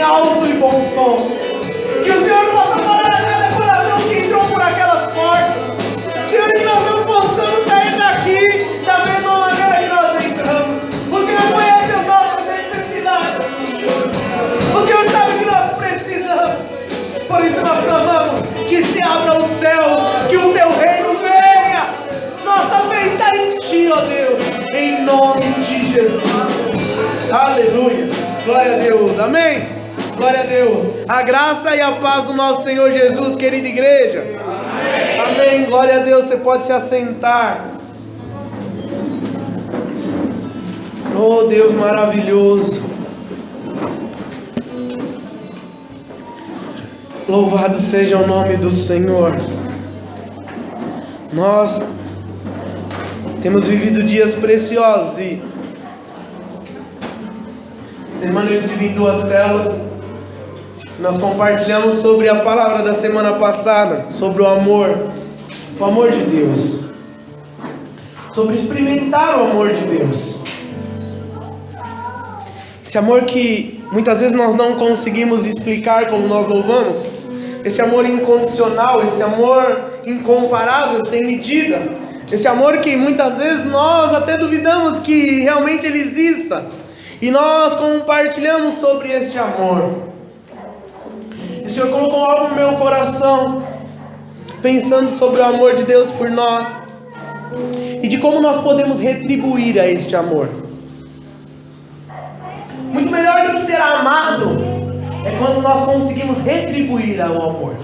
alto e bom som. Que o Senhor possa falar a cada coração que entrou por aquelas portas. Senhor, que nós não possamos sair daqui da mesma maneira que nós entramos. O Senhor conhece as nossas necessidades. O Senhor sabe que nós precisamos. Por isso nós clamamos que se abra o céu, que o teu reino venha. Nossa fé está em ti, ó Deus, em nome de Jesus. Aleluia, glória a Deus, amém. Glória a Deus. A graça e a paz do nosso Senhor Jesus, querida igreja. Amém. Amém. Glória a Deus. Você pode se assentar. Oh Deus maravilhoso. Louvado seja o nome do Senhor. Nós temos vivido dias preciosos e semana eu estive em 2 células. Nós compartilhamos sobre a palavra da semana passada, sobre o amor de Deus, sobre experimentar o amor de Deus. Esse amor que muitas vezes nós não conseguimos explicar como nós louvamos, esse amor incondicional, esse amor incomparável, sem medida, esse amor que muitas vezes nós até duvidamos que realmente ele exista, e nós compartilhamos sobre este amor. O Senhor colocou algo no meu coração, pensando sobre o amor de Deus por nós, e de como nós podemos retribuir a este amor. Muito melhor do que ser amado é quando nós conseguimos retribuir ao amor.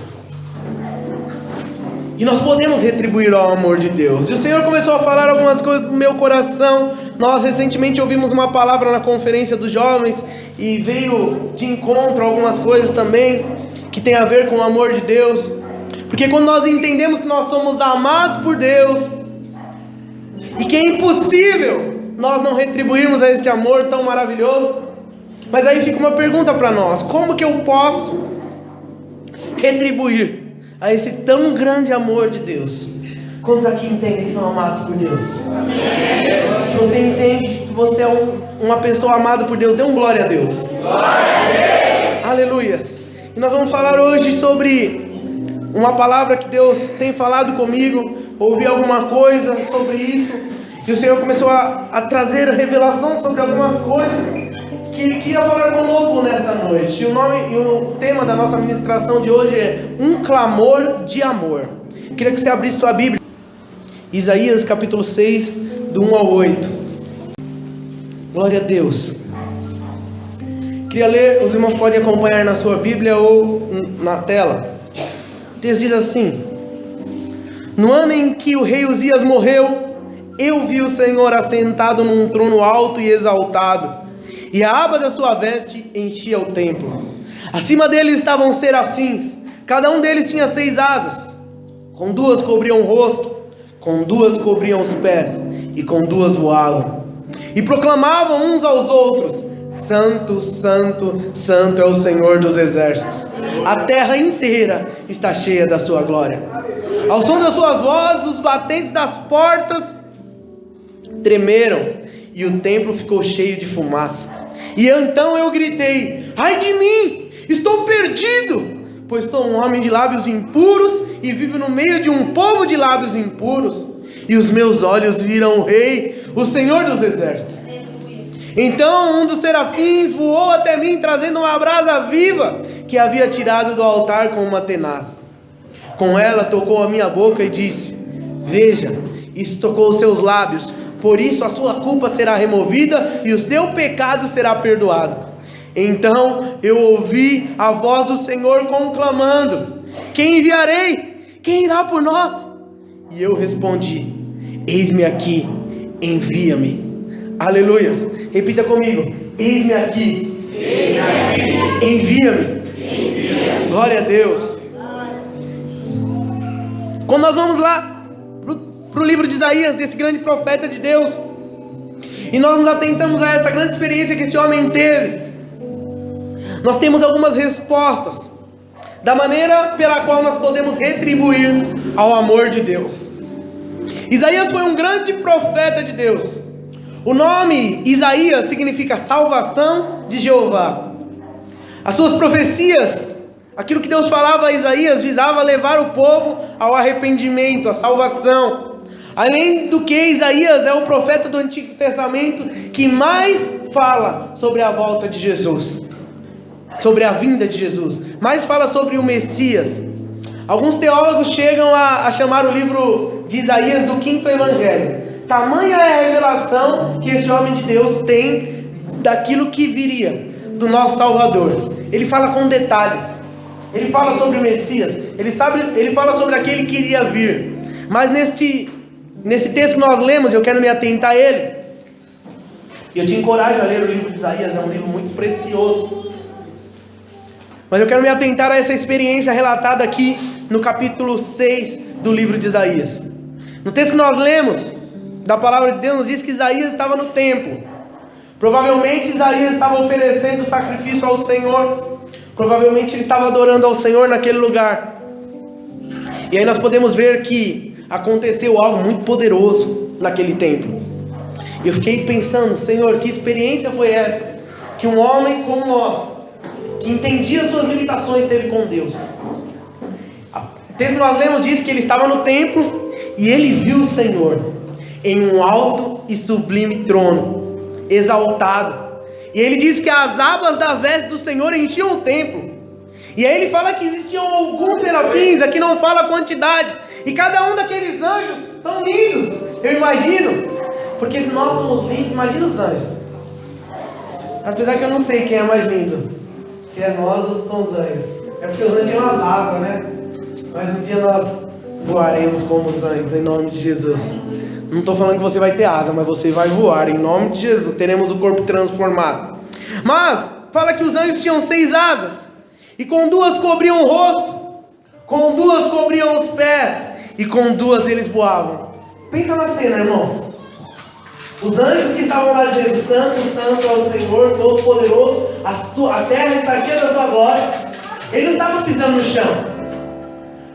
E nós podemos retribuir ao amor de Deus. E o Senhor começou a falar algumas coisas no meu coração. Nós recentemente ouvimos uma palavra na conferência dos jovens e veio de encontro algumas coisas também que tem a ver com o amor de Deus. Porque quando nós entendemos que nós somos amados por Deus e que é impossível nós não retribuirmos a este amor tão maravilhoso, mas aí fica uma pergunta para nós: como que eu posso retribuir a esse tão grande amor de Deus? Quantos aqui entendem que são amados por Deus? Amém. Se você entende que você é uma pessoa amada por Deus, dê um glória a Deus. Glória a Deus. Aleluias. E nós vamos falar hoje sobre uma palavra que Deus tem falado comigo. Ouvi alguma coisa sobre isso e o Senhor começou a trazer revelação sobre algumas coisas que Ele queria falar conosco nesta noite. E o tema da nossa ministração de hoje é um clamor de amor. Queria que você abrisse sua Bíblia, Isaías capítulo 6, do 1 ao 8. Glória a Deus. Queria ler, os irmãos podem acompanhar na sua Bíblia ou na tela. O texto diz assim: no ano em que o rei Uzias morreu, eu vi o Senhor assentado num trono alto e exaltado, e a aba da sua veste enchia o templo. Acima dele estavam serafins, cada um deles tinha 6 asas, com 2 cobriam o rosto, com 2 cobriam os pés, e com 2 voavam, e proclamavam uns aos outros: Santo, Santo, Santo é o Senhor dos exércitos, a terra inteira está cheia da sua glória. Ao som das suas vozes, os batentes das portas tremeram, e o templo ficou cheio de fumaça. E então eu gritei: ai de mim, estou perdido, pois sou um homem de lábios impuros e vivo no meio de um povo de lábios impuros. E os meus olhos viram o Rei, o Senhor dos exércitos. Então um dos serafins voou até mim, trazendo uma brasa viva que havia tirado do altar com uma tenaz. Com ela tocou a minha boca e disse: veja, isso tocou os seus lábios, por isso a sua culpa será removida e o seu pecado será perdoado. Então eu ouvi a voz do Senhor conclamando: quem enviarei? Quem irá por nós? E eu respondi: eis-me aqui, envia-me. Aleluias. Repita comigo: eis-me aqui, envia-me. Glória a Deus. Quando nós vamos lá para o livro de Isaías, desse grande profeta de Deus, e nós nos atentamos a essa grande experiência que esse homem teve, nós temos algumas respostas da maneira pela qual nós podemos retribuir ao amor de Deus. Isaías foi um grande profeta de Deus. O nome Isaías significa salvação de Jeová. As suas profecias, aquilo que Deus falava a Isaías, visava levar o povo ao arrependimento, à salvação. Além do que, Isaías é o profeta do Antigo Testamento que mais fala sobre a volta de Jesus, sobre a vinda de Jesus, mais fala sobre o Messias. Alguns teólogos chegam a chamar o livro de Isaías do quinto evangelho. Tamanha é a revelação que esse homem de Deus tem daquilo que viria, do nosso Salvador. Ele fala com detalhes, ele fala sobre o Messias, ele fala sobre aquele que iria vir. Mas nesse texto que nós lemos, eu quero me atentar a ele. Eu te encorajo a ler o livro de Isaías, é um livro muito precioso. Mas eu quero me atentar a essa experiência relatada aqui no capítulo 6 do livro de Isaías. No texto que nós lemos, da palavra de Deus, nos diz que Isaías estava no templo. Provavelmente Isaías estava oferecendo sacrifício ao Senhor. Provavelmente ele estava adorando ao Senhor naquele lugar. E aí nós podemos ver que aconteceu algo muito poderoso naquele templo. E eu fiquei pensando, Senhor, que experiência foi essa que um homem como nós, que entendia suas limitações, teve com Deus. O texto que nós lemos diz que ele estava no templo e ele viu o Senhor em um alto e sublime trono, exaltado. E ele diz que as abas da veste do Senhor enchiam o templo. E aí ele fala que existiam alguns serafins, aqui não fala a quantidade, e cada um daqueles anjos tão lindos, eu imagino, porque se nós somos lindos, imagina os anjos. Apesar que eu não sei quem é mais lindo, se é nós ou são os anjos. É porque os anjos têm umas asas, né? Mas um dia nós voaremos como os anjos, em nome de Jesus. Não estou falando que você vai ter asa, mas você vai voar, em nome de Jesus. Teremos o corpo transformado. Mas, fala que os anjos tinham 6 asas, e com 2 cobriam o rosto, com 2 cobriam os pés, e com 2 eles voavam. Pensa na cena, irmãos. Os anjos que estavam lá dizendo: Santo, Santo é o Senhor Todo-Poderoso, a terra está cheia da sua glória. Ele não estava pisando no chão.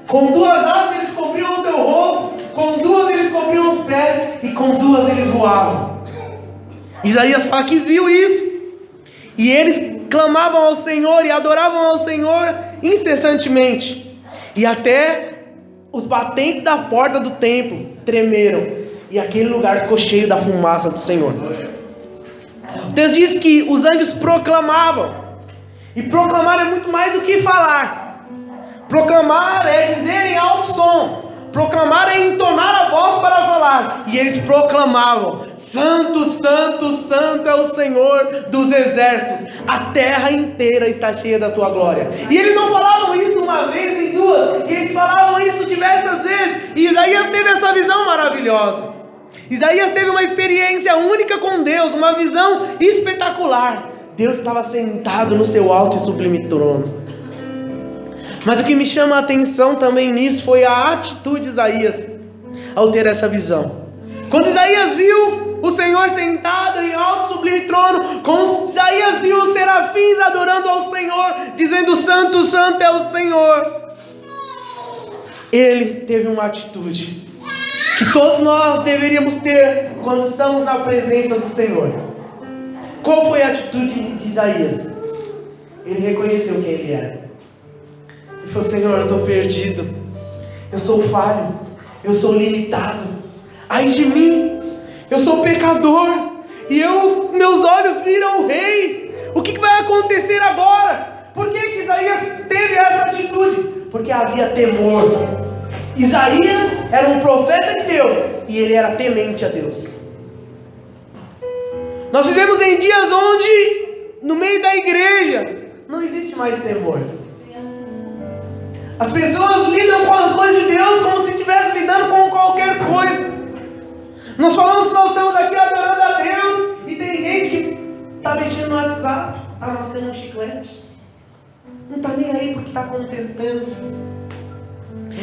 Com 2 asas eles cobriam o seu rosto, com 2 eles cobriam os pés, e com 2 eles voavam. Isaías fala que viu isso, e eles clamavam ao Senhor e adoravam ao Senhor incessantemente, e até os batentes da porta do templo tremeram, e aquele lugar ficou cheio da fumaça do Senhor. O texto diz que os anjos proclamavam, e proclamar é muito mais do que falar. Proclamar é dizer em alto som, proclamar é entonar a voz para falar. E eles proclamavam: Santo, Santo, Santo é o Senhor dos exércitos, a terra inteira está cheia da tua glória. E eles não falavam isso uma vez, nem 2, eles falavam isso diversas vezes. E Isaías teve essa visão maravilhosa. Isaías teve uma experiência única com Deus, uma visão espetacular. Deus estava sentado no seu alto e sublime trono. Mas o que me chama a atenção também nisso foi a atitude de Isaías ao ter essa visão. Quando Isaías viu o Senhor sentado em alto e sublime trono, quando Isaías viu os serafins adorando ao Senhor, dizendo: Santo, Santo é o Senhor, ele teve uma atitude que todos nós deveríamos ter quando estamos na presença do Senhor. Qual foi a atitude de Isaías? Ele reconheceu quem ele era. Ele falou: Senhor, eu estou perdido, eu sou falho, eu sou limitado, ai de mim, eu sou pecador, e meus olhos viram o rei. O que vai acontecer agora? Por que Isaías teve essa atitude? Porque havia temor. Isaías era um profeta de Deus, e ele era temente a Deus. Nós vivemos em dias onde, no meio da igreja, não existe mais temor. As pessoas lidam com as coisas de Deus como se estivessem lidando com qualquer coisa. Nós falamos que nós estamos aqui adorando a Deus, e tem gente que está mexendo no WhatsApp, está mascando um chiclete, não está nem aí para o que está acontecendo.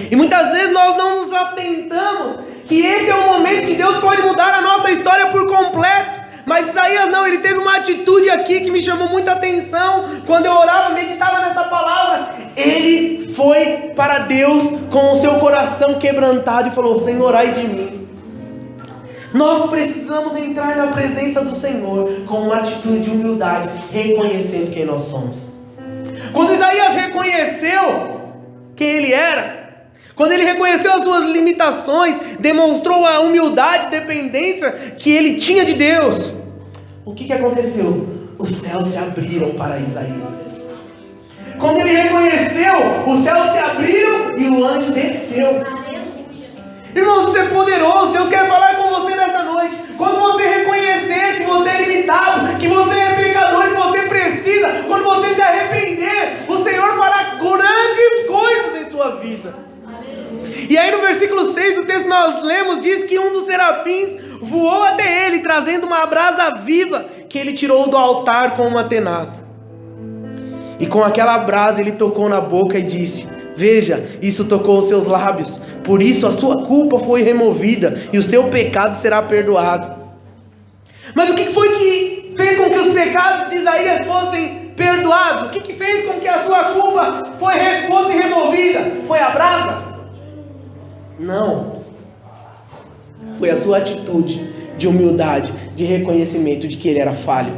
E muitas vezes nós não nos atentamos que esse é o momento que Deus pode mudar a nossa história por completo. Mas Isaías não, ele teve uma atitude aqui que me chamou muita atenção. Quando eu orava, meditava nessa palavra, ele foi para Deus com o seu coração quebrantado e falou: Senhor, ai de mim. Nós precisamos entrar na presença do Senhor com uma atitude de humildade, reconhecendo quem nós somos. Quando Isaías reconheceu quem ele era, quando ele reconheceu as suas limitações, demonstrou a humildade e dependência que ele tinha de Deus, o que aconteceu? Os céus se abriram para Isaías. Quando ele reconheceu, os céus se abriram e o anjo desceu. Irmãos, isso é poderoso. Deus quer falar com você nessa noite. Quando você reconhecer que você é limitado, que você é pecador, que você precisa, quando você se arrepender, o Senhor fará grandes coisas em sua vida. E aí no versículo 6 do texto que nós lemos, diz que um dos serafins voou até ele, trazendo uma brasa viva, que ele tirou do altar com uma tenaz. E com aquela brasa ele tocou na boca e disse: veja, isso tocou os seus lábios, por isso a sua culpa foi removida e o seu pecado será perdoado. Mas o que foi que fez com que os pecados de Isaías fossem perdoados? O que fez com que a sua culpa fosse removida? Foi a brasa? Não. Foi a sua atitude de humildade, de reconhecimento de que ele era falho.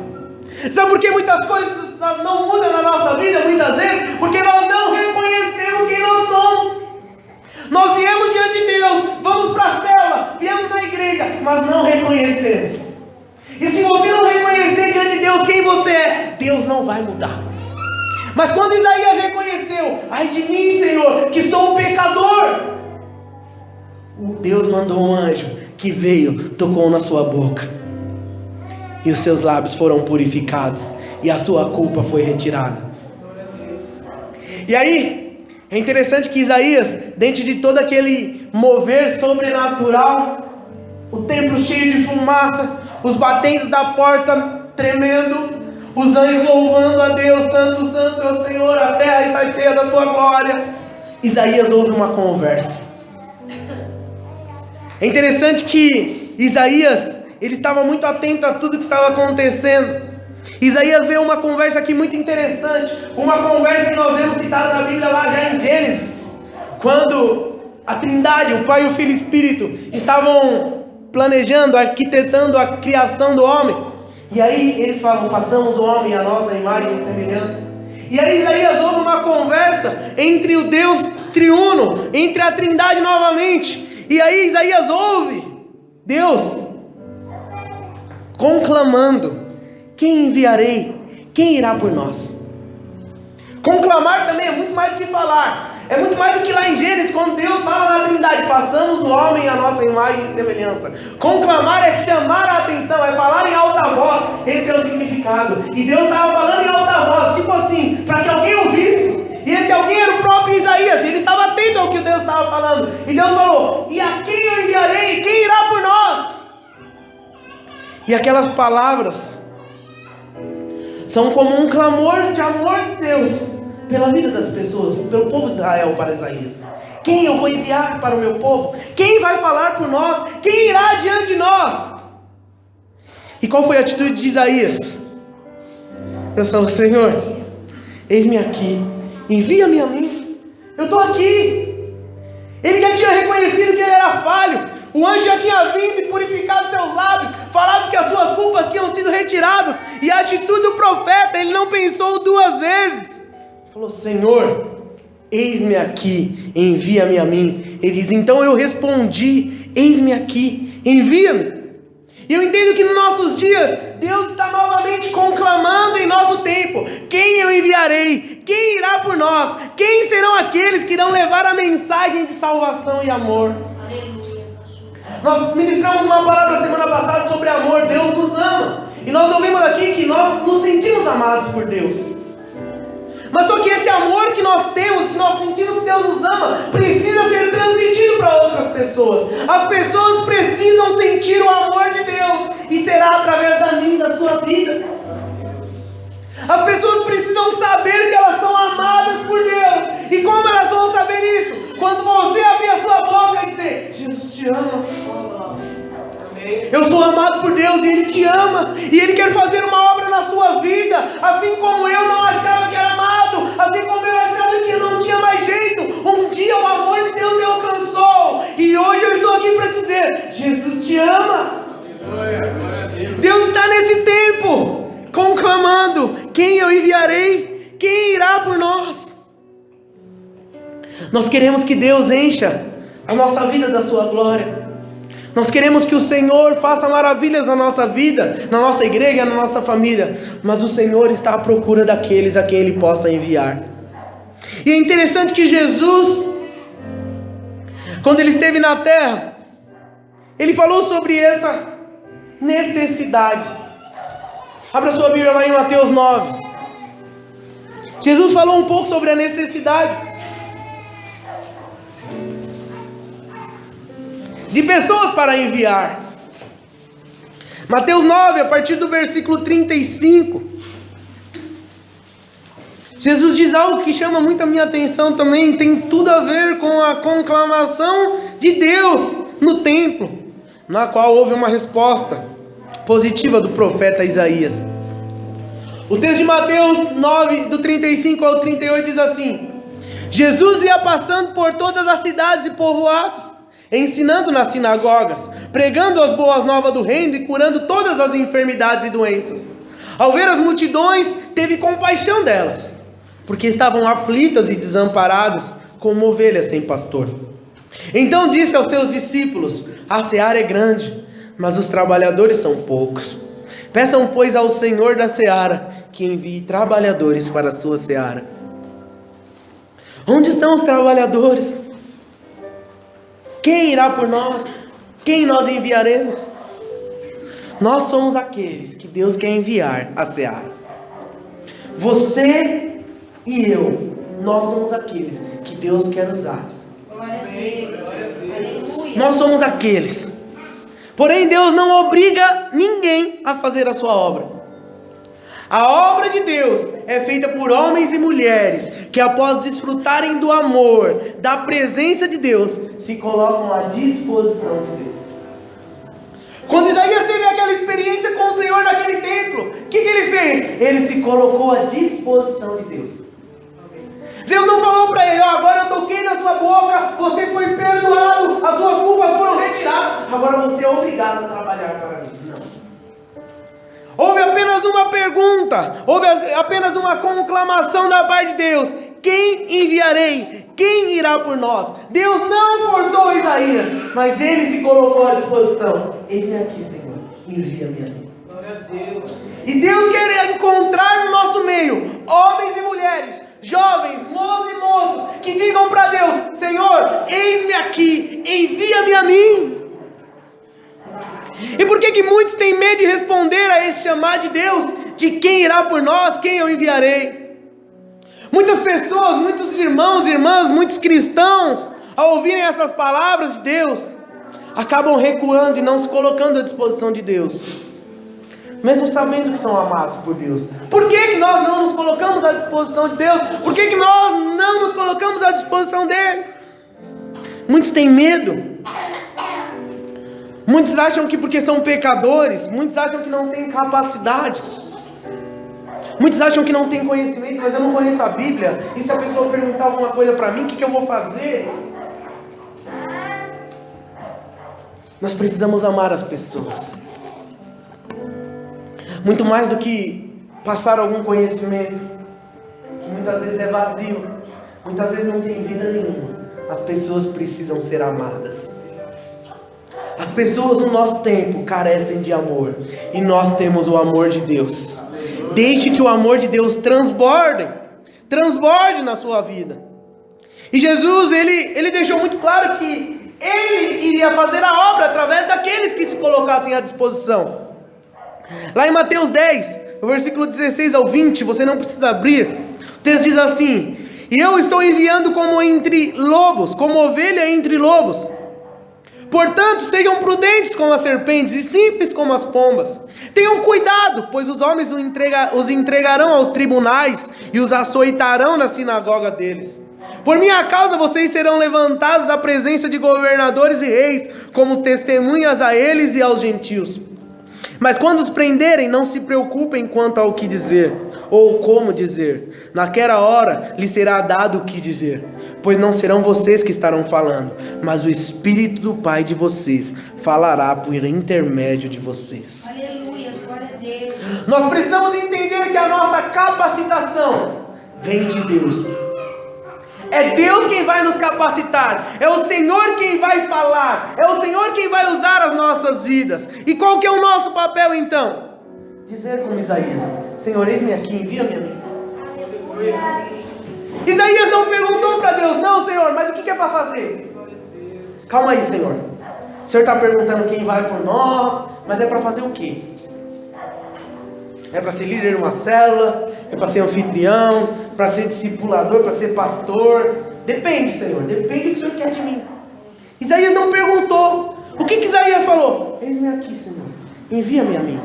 Sabe por que muitas coisas não mudam na nossa vida muitas vezes? Porque nós não reconhecemos quem nós somos. Nós viemos diante de Deus, vamos para a cela, viemos na igreja, mas não reconhecemos. E se você não reconhecer diante de Deus quem você é, Deus não vai mudar. Mas quando Isaías reconheceu: ai de mim, Senhor, que sou um pecador, Deus mandou um anjo que veio, tocou na sua boca, e os seus lábios foram purificados, e a sua culpa foi retirada. E aí, é interessante que Isaías, dentro de todo aquele mover sobrenatural, o templo cheio de fumaça, os batentes da porta tremendo, os anjos louvando a Deus: santo, santo é o Senhor, a terra está cheia da tua glória. Isaías ouve uma conversa. É interessante que Isaías, ele estava muito atento a tudo que estava acontecendo. Isaías vê uma conversa aqui muito interessante, uma conversa que nós vemos citada na Bíblia lá já em Gênesis, quando a Trindade, o Pai, o Filho e o Espírito, estavam planejando, arquitetando a criação do homem. E aí eles falam: façamos o homem à nossa imagem e semelhança. E aí Isaías ouve uma conversa entre o Deus triuno, entre a Trindade novamente. E aí Isaías ouve Deus conclamando: quem enviarei? Quem irá por nós? Conclamar também é muito mais do que falar. É muito mais do que lá em Gênesis, quando Deus fala na Trindade: façamos o homem à nossa imagem e semelhança. Conclamar é chamar a atenção, é falar em alta voz. Esse é o significado. E Deus estava falando em alta voz, tipo assim, para que alguém ouvisse. E esse alguém era o próprio Isaías. Ele estava atento ao que Deus estava falando. E Deus falou: e a quem eu enviarei? Quem irá por nós? E aquelas palavras são como um clamor de amor de Deus pela vida das pessoas, pelo povo de Israel, para Isaías. Quem eu vou enviar para o meu povo? Quem vai falar por nós? Quem irá diante de nós? E qual foi a atitude de Isaías? Deus falou: Senhor, eis-me aqui, envia-me a mim, eu estou aqui. Ele já tinha reconhecido que ele era falho. O anjo já tinha vindo e purificado seus lábios, falado que as suas culpas tinham sido retiradas. E a atitude do profeta, ele não pensou duas vezes. Falou: Senhor, eis-me aqui, envia-me a mim. Ele diz: então eu respondi: eis-me aqui, envia-me. E eu entendo que nos nossos dias, Deus está novamente conclamando em nosso tempo: quem eu enviarei? Quem irá por nós? Quem serão aqueles que irão levar a mensagem de salvação e amor? Nós ministramos uma palavra semana passada sobre amor. Deus nos ama. E nós ouvimos aqui que nós nos sentimos amados por Deus. Mas só que esse amor que nós temos, que nós sentimos que Deus nos ama, precisa ser transmitido para outras pessoas. As pessoas precisam sentir o amor de Deus. E será através da minha e da sua vida. As pessoas precisam saber que elas são amadas por Deus. E como elas vão saber isso? Quando você abrir a sua boca e dizer: Jesus te ama. Eu sou amado por Deus e Ele te ama. E Ele quer fazer uma obra na sua vida. Assim como eu não achava que era amado, assim como eu achava que eu não tinha mais jeito, um dia o amor de Deus me alcançou. E hoje eu estou aqui para dizer: Jesus te ama. Deus está nesse tempo conclamando: quem eu enviarei? quem irá por nós? Nós queremos que Deus encha a nossa vida da sua glória. Nós queremos que o Senhor faça maravilhas na nossa vida, na nossa igreja, na nossa família. Mas o Senhor está à procura daqueles a quem Ele possa enviar. E é interessante que Jesus, quando Ele esteve na terra, Ele falou sobre essa necessidade. Abra sua Bíblia lá em Mateus 9. Jesus falou um pouco sobre a necessidade de pessoas para enviar. Mateus 9, a partir do versículo 35. Jesus diz algo que chama muito a minha atenção também, tem tudo a ver com a conclamação de Deus no templo, na qual houve uma resposta positiva do profeta Isaías. O texto de Mateus 9, do 35 ao 38 diz assim: Jesus ia passando por todas as cidades e povoados, ensinando nas sinagogas, pregando as boas novas do reino e curando todas as enfermidades e doenças. Ao ver as multidões, teve compaixão delas, porque estavam aflitas e desamparadas, como ovelhas sem pastor. Então disse aos seus discípulos: a seara é grande, mas os trabalhadores são poucos. Peçam, pois, ao Senhor da seara que envie trabalhadores para a sua seara. Onde estão os trabalhadores? Quem irá por nós? Quem nós enviaremos? Nós somos aqueles que Deus quer enviar à seara. Você e eu, nós somos aqueles que Deus quer usar. Nós somos aqueles. Porém, Deus não obriga ninguém a fazer a sua obra. A obra de Deus é feita por homens e mulheres que, após desfrutarem do amor, da presença de Deus, se colocam à disposição de Deus. Quando Isaías teve aquela experiência com o Senhor naquele templo, o que ele fez? Ele se colocou à disposição de Deus. Deus não falou para ele: agora eu toquei na sua boca, você foi perdoado, as suas culpas foram retiradas, agora você é obrigado a trabalhar para mim. Não. Houve apenas uma pergunta, houve apenas uma conclamação da parte de Deus: quem enviarei? Quem irá por nós? Deus não forçou Isaías, mas ele se colocou à disposição. Eis-me aqui, Senhor, envia-me a mim. Glória a Deus. E Deus quer encontrar no nosso meio homens e mulheres, jovens, moços e moças, que digam para Deus: Senhor, eis-me aqui, envia-me a mim. E por que muitos têm medo de responder a esse chamado de Deus, de quem irá por nós, quem eu enviarei? Muitas pessoas, muitos irmãos e irmãs, muitos cristãos, ao ouvirem essas palavras de Deus, acabam recuando e não se colocando à disposição de Deus, mesmo sabendo que são amados por Deus. Por que nós não nos colocamos à disposição de Deus? Por que nós não nos colocamos à disposição dele? Muitos têm medo. Muitos acham que porque são pecadores, muitos acham que não têm capacidade, muitos acham que não têm conhecimento. Mas eu não conheço a Bíblia, e se a pessoa perguntar alguma coisa para mim, o que eu vou fazer? Nós precisamos amar as pessoas, muito mais do que passar algum conhecimento, que muitas vezes é vazio, muitas vezes não tem vida nenhuma. As pessoas precisam ser amadas. As pessoas no nosso tempo carecem de amor, e nós temos o amor de Deus. Deixe que o amor de Deus transborde na sua vida. E Jesus, ele deixou muito claro que ele iria fazer a obra através daqueles que se colocassem à disposição. Lá em Mateus 10, no versículo 16 ao 20, você não precisa abrir, o texto diz assim: e eu estou enviando como entre lobos, como ovelha entre lobos. Portanto, sejam prudentes como as serpentes e simples como as pombas. Tenham cuidado, pois os homens os entregarão aos tribunais e os açoitarão na sinagoga deles. Por minha causa vocês serão levantados à presença de governadores e reis, como testemunhas a eles e aos gentios. Mas quando os prenderem, não se preocupem quanto ao que dizer, ou como dizer. Naquela hora lhes será dado o que dizer, pois não serão vocês que estarão falando, mas o Espírito do Pai de vocês falará por intermédio de vocês. Aleluia, glória a Deus. Nós precisamos entender que a nossa capacitação vem de Deus. É Deus quem vai nos capacitar, é o Senhor quem vai falar, é o Senhor quem vai usar as nossas vidas. E qual que é o nosso papel então? Dizer como Isaías: Senhor, eis-me aqui, envia-me a mim. Isaías não perguntou para Deus: não, Senhor, mas o que é para fazer? Calma aí, Senhor. O Senhor está perguntando quem vai por nós, mas é para fazer o quê? É para ser líder de uma célula? É para ser anfitrião? Para ser discipulador? Para ser pastor? Depende, Senhor. Depende do que o Senhor quer de mim. Isaías não perguntou. O que Isaías falou? Eis-me aqui, Senhor. Envia-me a mim.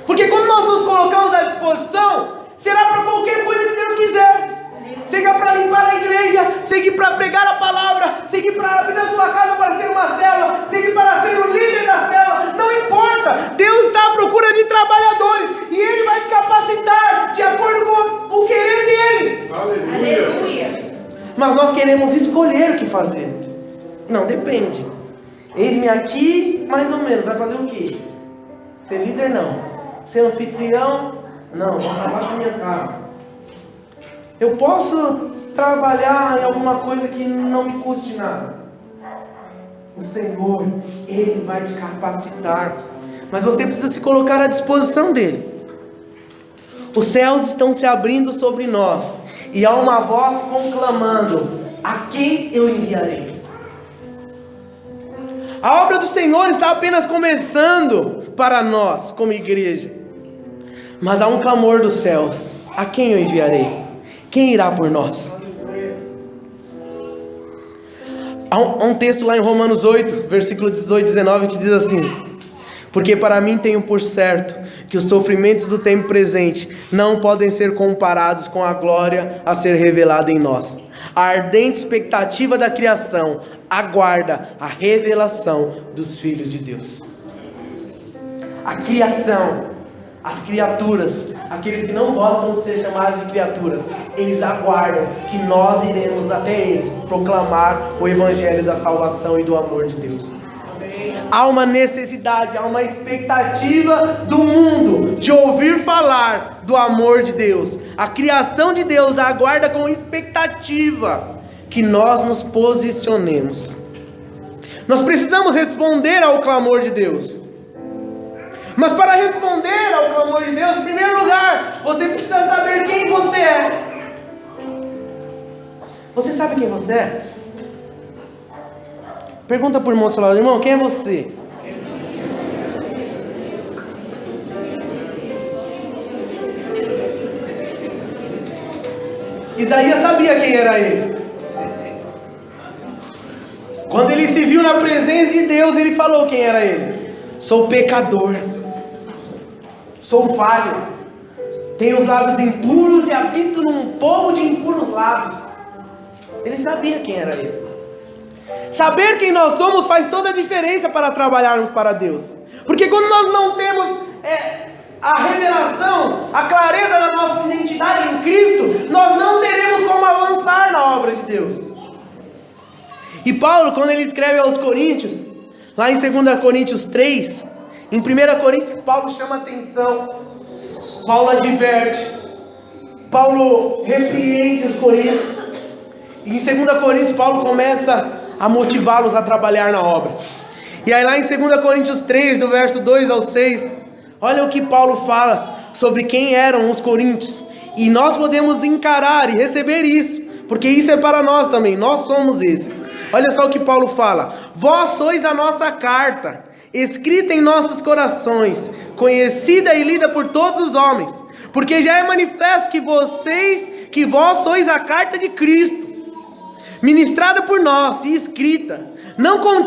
Porque quando nós nos colocamos à disposição, será para qualquer coisa que Deus quiser. Seja para limpar a igreja, seja para pregar a palavra, seja para abrir a sua casa para ser uma célula, seja para ser o líder da célula, não importa. Deus está à procura de trabalhadores e Ele vai te capacitar de acordo com o querer dEle. Aleluia. Mas nós queremos escolher o que fazer. Não, depende. Eis-me aqui, mais ou menos, vai fazer o quê? Ser líder não. Ser anfitrião? Não, vou trabalhar com a minha casa. Eu posso trabalhar em alguma coisa que não me custe nada. O Senhor, Ele vai te capacitar. Mas você precisa se colocar à disposição dEle. Os céus estão se abrindo sobre nós. E há uma voz conclamando: a quem eu enviarei? A obra do Senhor está apenas começando para nós, como igreja. Mas há um clamor dos céus: a quem eu enviarei? Quem irá por nós? Há um texto lá em Romanos 8, versículo 18 e 19, que diz assim: porque para mim tenho por certo que os sofrimentos do tempo presente não podem ser comparados com a glória a ser revelada em nós. A ardente expectativa da criação aguarda a revelação dos filhos de Deus. A criação, as criaturas, aqueles que não gostam de ser chamados de criaturas, eles aguardam que nós iremos até eles proclamar o evangelho da salvação e do amor de Deus. Há uma necessidade, há uma expectativa do mundo de ouvir falar do amor de Deus. A criação de Deus aguarda com expectativa que nós nos posicionemos. Nós precisamos responder ao clamor de Deus. Mas para responder ao clamor de Deus, em primeiro lugar, você precisa saber quem você é. Você sabe quem você é? Pergunta para o irmão do seu lado: irmão, quem é você? Isaías sabia quem era ele. Quando ele se viu na presença de Deus, ele falou quem era ele: sou pecador, sou falho, tenho os lábios impuros e habito num povo de impuros lábios. Ele sabia quem era ele. Saber quem nós somos faz toda a diferença para trabalharmos para Deus. Porque quando nós não temos a revelação, a clareza da nossa identidade em Cristo, nós não teremos como avançar na obra de Deus. E Paulo, quando ele escreve aos Coríntios, lá em 2 Coríntios 3, em 1 Coríntios, Paulo chama atenção, Paulo adverte, Paulo repreende os coríntios. E em 2 Coríntios, Paulo começa a motivá-los a trabalhar na obra. E aí lá em 2 Coríntios 3, do verso 2 ao 6, olha o que Paulo fala sobre quem eram os coríntios. E nós podemos encarar e receber isso, porque isso é para nós também, nós somos esses. Olha só o que Paulo fala: vós sois a nossa carta, escrita em nossos corações, conhecida e lida por todos os homens, porque já é manifesto que vós sois a carta de Cristo, ministrada por nós e escrita, não com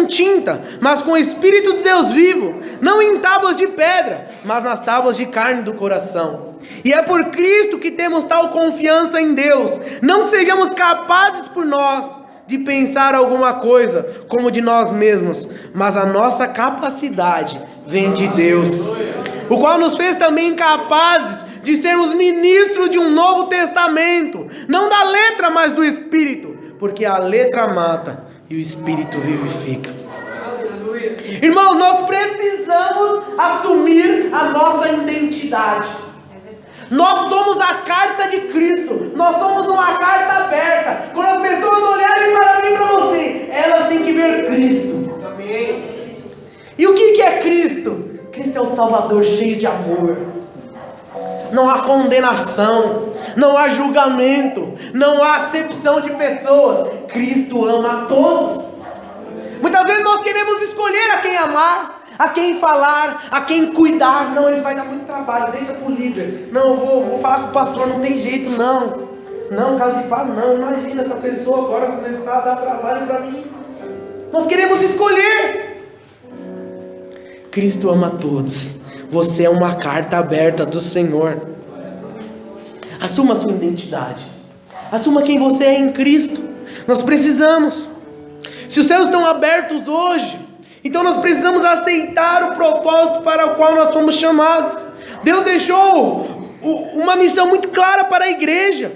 tinta, mas com o Espírito de Deus vivo, não em tábuas de pedra, mas nas tábuas de carne do coração. E é por Cristo que temos tal confiança em Deus, não que sejamos capazes por nós de pensar alguma coisa como de nós mesmos, mas a nossa capacidade vem de Deus, o qual nos fez também capazes de sermos ministros de um novo testamento, não da letra, mas do Espírito, porque a letra mata e o Espírito vivifica. Irmãos, nós precisamos assumir a nossa identidade. Nós somos a carta de Cristo. Nós somos uma carta aberta. Quando as pessoas olharem para mim e para você, elas têm que ver Cristo. Amém. E o que é Cristo? Cristo é o Salvador cheio de amor. Não há condenação, não há julgamento, não há acepção de pessoas. Cristo ama a todos. Muitas vezes nós queremos escolher a quem amar, a quem falar, a quem cuidar. Não, isso vai dar muito trabalho, deixa pro líder. Não, eu vou falar com o pastor, não tem jeito não. Não, casa de paz, não. Imagina essa pessoa agora começar a dar trabalho para mim. Nós queremos escolher. Cristo ama a todos. Você é uma carta aberta do Senhor. Assuma a sua identidade. Assuma quem você é em Cristo. Nós precisamos. Se os céus estão abertos hoje, então nós precisamos aceitar o propósito para o qual nós fomos chamados. Deus deixou uma missão muito clara para a igreja.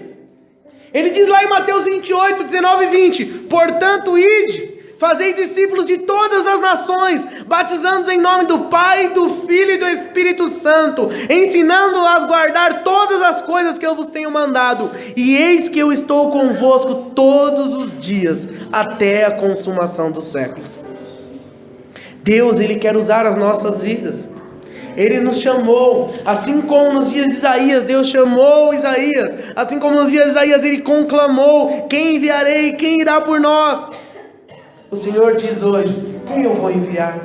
Ele diz lá em Mateus 28, 19 e 20: portanto, ide, fazei discípulos de todas as nações, batizando-os em nome do Pai, do Filho e do Espírito Santo, ensinando-os a guardar todas as coisas que eu vos tenho mandado. E eis que eu estou convosco todos os dias, até a consumação dos séculos. Deus, Ele quer usar as nossas vidas. Ele nos chamou, assim como nos dias de Isaías, Deus chamou Isaías, assim como nos dias de Isaías Ele conclamou: quem enviarei, quem irá por nós? O Senhor diz hoje: quem eu vou enviar?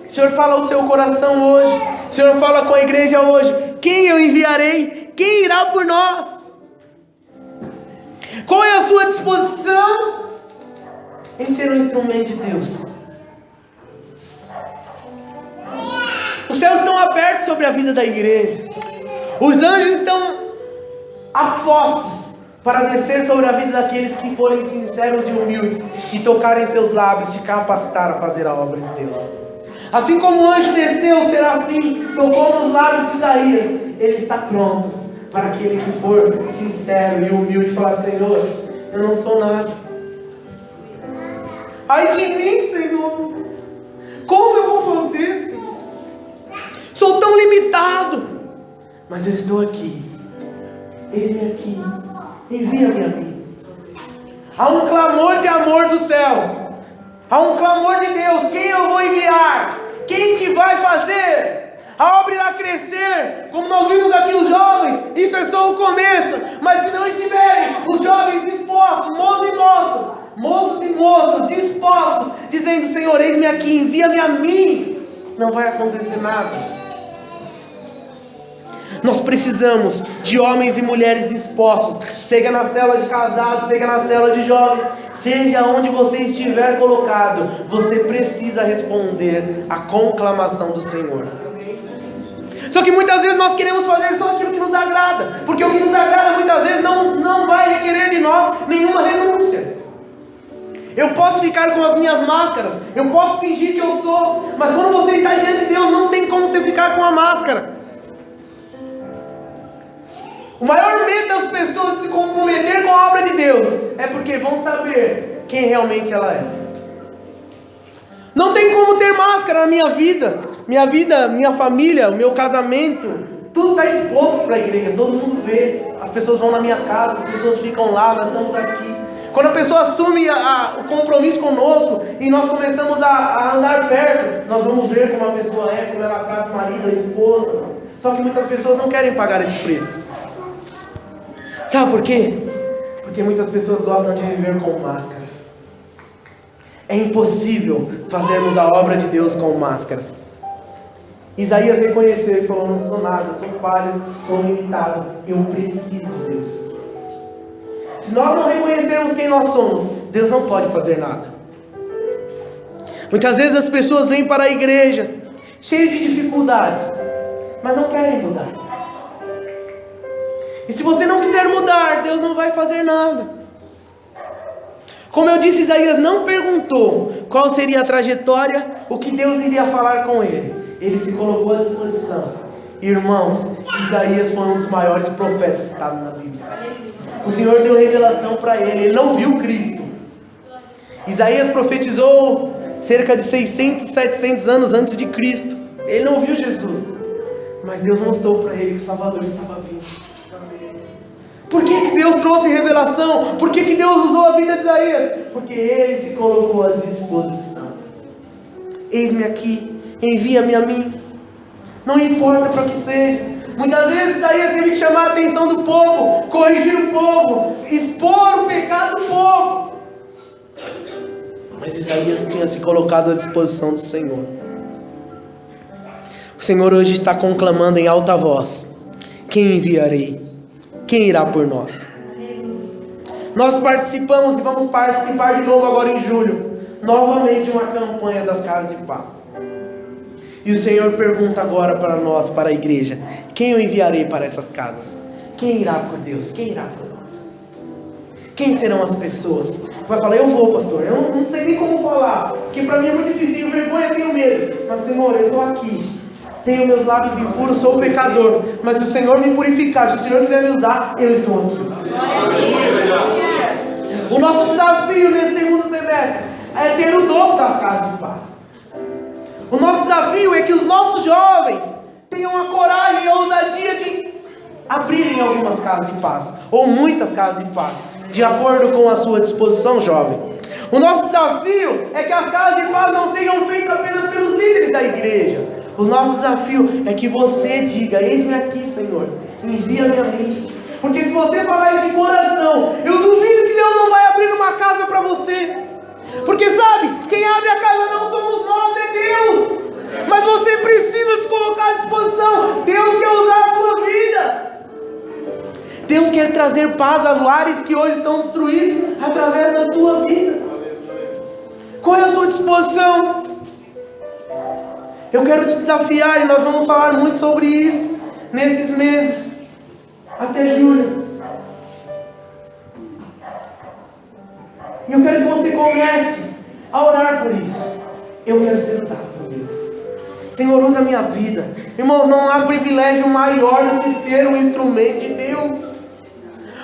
O Senhor fala ao seu coração hoje, o Senhor fala com a igreja hoje: quem eu enviarei? Quem irá por nós? Qual é a sua disposição em ser um instrumento de Deus? Os céus estão abertos sobre a vida da igreja. Os anjos estão apostos para descer sobre a vida daqueles que forem sinceros e humildes e tocarem seus lábios, te capacitar a fazer a obra de Deus. Assim como o anjo desceu, o serafim tocou nos lábios de Isaías, ele está pronto para aquele que for sincero e humilde e falar: Senhor, eu não sou nada. Ai de mim, Senhor, como eu vou fazer, Senhor? Sou tão limitado, mas eu estou aqui. Eis-me aqui, envia-me a mim. Há um clamor de amor dos céus, há um clamor de Deus: quem eu vou enviar? Quem que vai fazer? A obra irá crescer, como nós vimos aqui os jovens. Isso é só o começo, mas se não estiverem os jovens dispostos, moços e moças dispostos, dizendo: Senhor, eis-me aqui, envia-me a mim, não vai acontecer nada. Nós precisamos de homens e mulheres dispostos, seja na célula de casados, seja na célula de jovens, seja onde você estiver colocado, você precisa responder à conclamação do Senhor. Só que muitas vezes nós queremos fazer só aquilo que nos agrada, porque o que nos agrada muitas vezes não vai requerer de nós nenhuma renúncia. Eu posso ficar com as minhas máscaras, eu posso fingir que eu sou, mas quando você está diante de Deus, não tem como você ficar com a máscara. O maior medo das pessoas de se comprometer com a obra de Deus é porque vão saber quem realmente ela é. Não tem como ter máscara na minha vida, minha família, o meu casamento, tudo está exposto para a igreja, todo mundo vê. As pessoas vão na minha casa, as pessoas ficam lá, nós estamos aqui. Quando a pessoa assume o compromisso conosco e nós começamos a andar perto, nós vamos ver como a pessoa é, como ela trata o marido, a esposa. Só que muitas pessoas não querem pagar esse preço. Sabe por quê? Porque muitas pessoas gostam de viver com máscaras. É impossível fazermos a obra de Deus com máscaras. Isaías reconheceu e falou: não sou nada, sou falho, sou limitado, eu preciso de Deus. Se nós não reconhecermos quem nós somos, Deus não pode fazer nada. Muitas vezes as pessoas vêm para a igreja cheias de dificuldades, mas não querem mudar. E se você não quiser mudar, Deus não vai fazer nada. Como eu disse, Isaías não perguntou qual seria a trajetória, o que Deus iria falar com ele. Ele se colocou à disposição. Irmãos, Isaías foi um dos maiores profetas citados na Bíblia. O Senhor deu revelação para ele não viu Cristo. Isaías profetizou cerca de 600, 700 anos antes de Cristo. Ele não viu Jesus, Mas Deus mostrou para ele que o Salvador estava vindo. Por que Deus trouxe revelação? Por que Deus usou a vida de Isaías? Porque ele se colocou à disposição. Eis-me aqui, envia-me a mim. Não importa para que seja. Muitas vezes Isaías teve que chamar a atenção do povo, corrigir o povo, expor o pecado do povo. Mas Isaías tinha se colocado à disposição do Senhor. O Senhor hoje está conclamando em alta voz: quem enviarei? Quem irá por nós? Nós participamos e vamos participar de novo agora em julho, novamente de uma campanha das casas de paz. E o Senhor pergunta agora para nós, para a igreja: quem eu enviarei para essas casas? Quem irá por Deus? Quem irá por nós? Quem serão as pessoas? Vai falar: eu vou, pastor, eu não sei nem como falar, porque para mim é muito difícil, tenho vergonha, tenho medo. Mas Senhor, eu estou aqui, tenho meus lábios impuros, sou pecador, mas se o Senhor me purificar, se o Senhor quiser me usar, eu estou aqui. O nosso desafio nesse segundo semestre é ter o dom das casas de paz. O nosso desafio é que os nossos jovens tenham a coragem e a ousadia de abrirem algumas casas de paz, ou muitas casas de paz, de acordo com a sua disposição, jovem. O nosso desafio é que as casas de paz não sejam feitas apenas pelos líderes da igreja. O nosso desafio é que você diga: eis-me aqui, Senhor, envia-me a mim. Porque se você falar isso de coração, eu duvido que Deus não vai abrir uma casa para você. Porque sabe, quem abre a casa não somos nós, é Deus. Mas você precisa se colocar à disposição. Deus quer usar a sua vida. Deus quer trazer paz aos lares que hoje estão destruídos através da sua vida. Qual é a sua disposição? Eu quero te desafiar, e nós vamos falar muito sobre isso nesses meses, até julho. E eu quero que você comece a orar por isso. Eu quero ser usado por Deus. Senhor, usa a minha vida. Irmãos, não há privilégio maior do que ser um instrumento de Deus.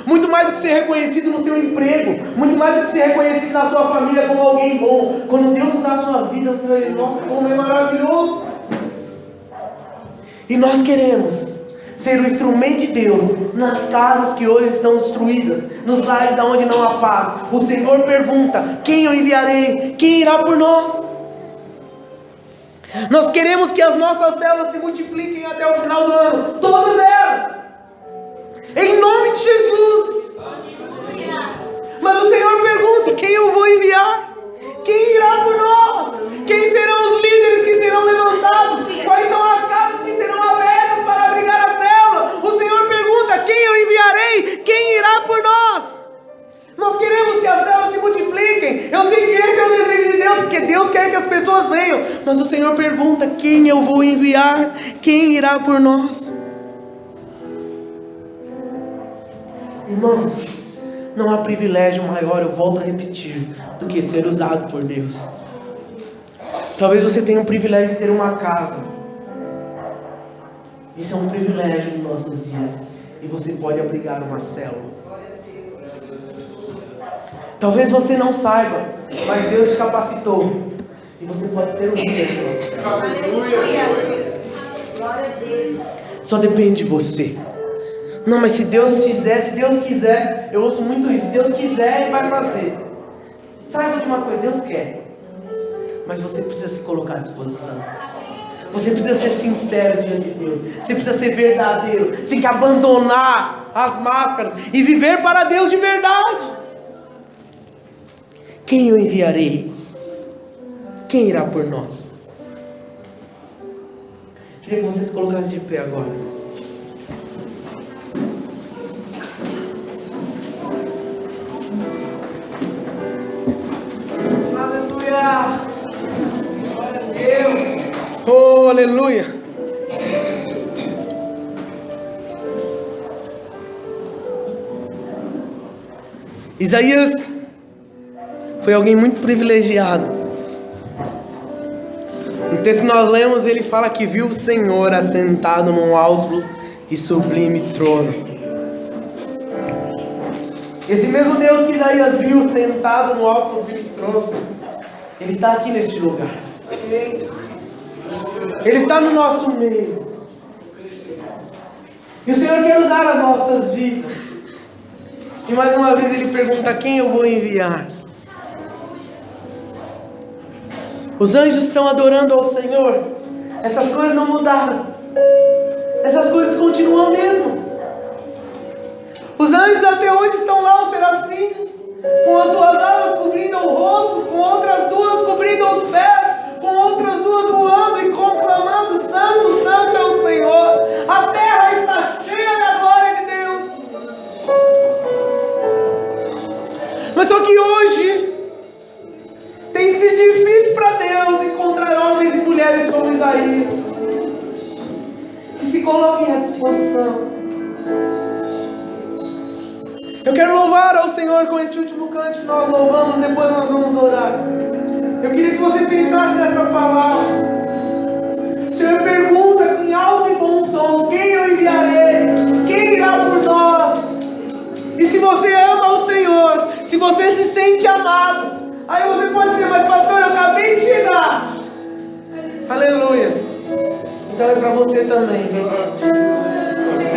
Muito mais do que ser reconhecido no seu emprego, muito mais do que ser reconhecido na sua família como alguém bom. Quando Deus usar a sua vida, você vai dizer: nossa, como é maravilhoso. E nós queremos ser o instrumento de Deus nas casas que hoje estão destruídas, nos lares onde não há paz. O Senhor pergunta: quem eu enviarei? Quem irá por nós? Nós queremos que as nossas células se multipliquem até o final do ano, todas elas, em nome de Jesus. Mas o Senhor pergunta: quem eu vou enviar? Quem irá por nós? Quem serão os líderes que serão levantados? Quais são as casas que serão abertas para abrigar a célula? O Senhor pergunta: quem eu enviarei? Quem irá por nós? Nós queremos que as células se multipliquem. Eu sei que esse é o desejo de Deus, porque Deus quer que as pessoas venham. Mas o Senhor pergunta: quem eu vou enviar? Quem irá por nós? Irmãos, não há privilégio maior, eu volto a repetir, do que ser usado por Deus. Talvez você tenha o privilégio de ter uma casa. Isso é um privilégio nos nossos dias. E você pode abrigar uma célula. Talvez você não saiba, mas Deus te capacitou. E você pode ser o líder de uma célula. Glória a Deus. Só depende de você. Não, mas se Deus fizer, se Deus quiser, eu ouço muito isso: se Deus quiser, Ele vai fazer. Saiba de uma coisa: Deus quer, mas você precisa se colocar à disposição. Você precisa ser sincero diante de Deus. Você precisa ser verdadeiro. Tem que abandonar as máscaras e viver para Deus de verdade. Quem eu enviarei? Quem irá por nós? Queria que você se colocasse de pé agora. Glória a Deus. Oh, aleluia. Isaías foi alguém muito privilegiado. No texto que nós lemos, ele fala que viu o Senhor assentado num alto e sublime trono. Esse mesmo Deus que Isaías viu sentado no alto e sublime trono, Ele está aqui neste lugar. Ele está no nosso meio. E o Senhor quer usar as nossas vidas. E mais uma vez Ele pergunta: quem eu vou enviar? Os anjos estão adorando ao Senhor. Essas coisas não mudaram. Essas coisas continuam mesmo. Os anjos até hoje estão lá, os serafins, com as suas asas cobrindo o rosto, com outras duas cobrindo os pés, com outras duas voando e conclamando: Santo, Santo é o Senhor. A terra está cheia da glória de Deus. Mas só que hoje tem sido difícil para Deus encontrar homens e mulheres como Isaías, que se coloquem à disposição. Eu quero louvar ao Senhor com este último canto que nós louvamos, depois nós vamos orar. Eu queria que você pensasse nessa palavra. O Senhor pergunta em alto e bom som: quem eu enviarei? Quem irá por nós? E se você ama o Senhor, se você se sente amado, aí você pode dizer: mas pastor, eu acabei de chegar. Aleluia. Então é para você também.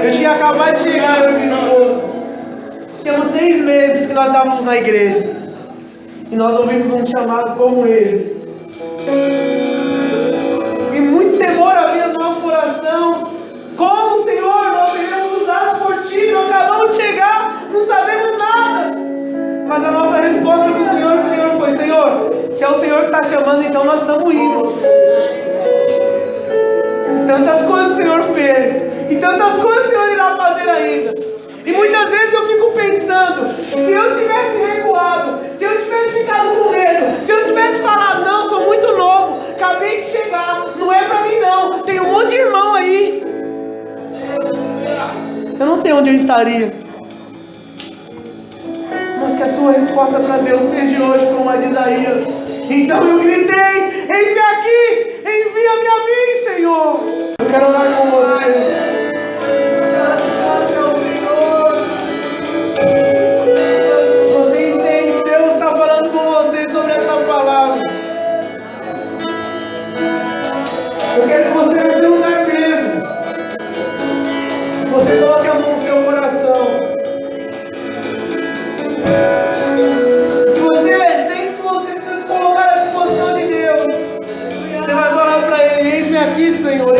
Eu tinha acabado de chegar, meu esposo. Tínhamos 6 meses que nós estávamos na igreja. E nós ouvimos um chamado como esse. E muito temor havia no nosso coração. Como, Senhor, nós seremos usados por Ti? Nós acabamos de chegar, não sabemos nada. Mas a nossa resposta para o Senhor foi: Senhor, se é o Senhor que está chamando, então nós estamos indo. Tantas coisas o Senhor fez. E tantas coisas o Senhor irá fazer ainda. E muitas vezes eu fico pensando: se eu tivesse recuado, se eu tivesse ficado com medo, se eu tivesse falado: não, sou muito novo, acabei de chegar, não é pra mim não, tem um monte de irmão aí, eu não sei onde eu estaria. Mas que a sua resposta para Deus seja hoje como a de Isaías: então eu gritei: eis-me aqui, envia-me a mim, Senhor. Eu quero orar com você. Você entende que Deus está falando com você sobre essa palavra? Eu quero que você, no seu lugar mesmo, você coloque a mão no seu coração. Se você sente que você precisa se colocar à disposição de Deus, você vai falar para Ele: eis-me aqui, Senhor.